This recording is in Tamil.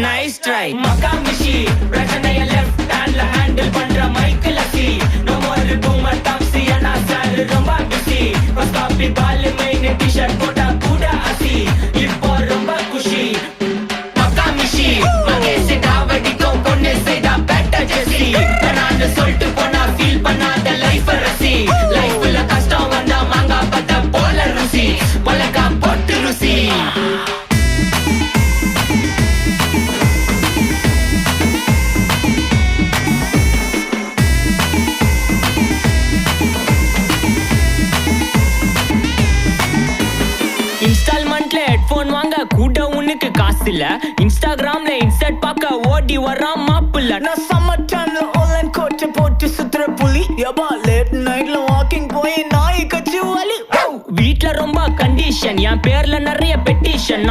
நைஸ் ட்ரை மகாமிஷி பிரச்சனைய லெஃப்ட் ஹேண்ட்ல ஹேண்டில் பண்ற மைக்கேல் அசி நோ மோர் பூமர் டாக்ஸி அண்ணா சார் ரொம்ப பிஸி ஃபர்ஸ்ட் காப்பி பால் மெயின் டி-ஷர்ட் போட்டா கூட அசி இப்போ ரொம்ப குஷி மகாமிஷி மகேஷ் டாவடிக்கும் பொண்ணு செய்தா பெட்டர் ஜெசி நான் சொல்லிட்டு போனா ஃபீல் பண்ணாத லைஃப் ரசி லைஃப்ல கஷ்டம் வந்தா மாங்கா பத்த போல ருசி பலகா போட்டு ருசி இன்ஸ்டால்மெண்ட்ல ஹெட்போன் வாங்க கூட உனக்கு காசு இல்ல இன்ஸ்டாகிராம்ல இன்ஸ்டர்ட் பார்க்க ஓடி வரான் மாப்பிள்ள நான் சம்மர் டைம்ல ஆன்லைன் கோட்டை போட்டு சுத்துற புலி யபா லேட் நைட்ல வாக்கிங் போய் நாய் கச்சி வலி வீட்ல ரொம்ப கண்டிஷன் என் பேர்ல நிறைய பெட்டிஷன்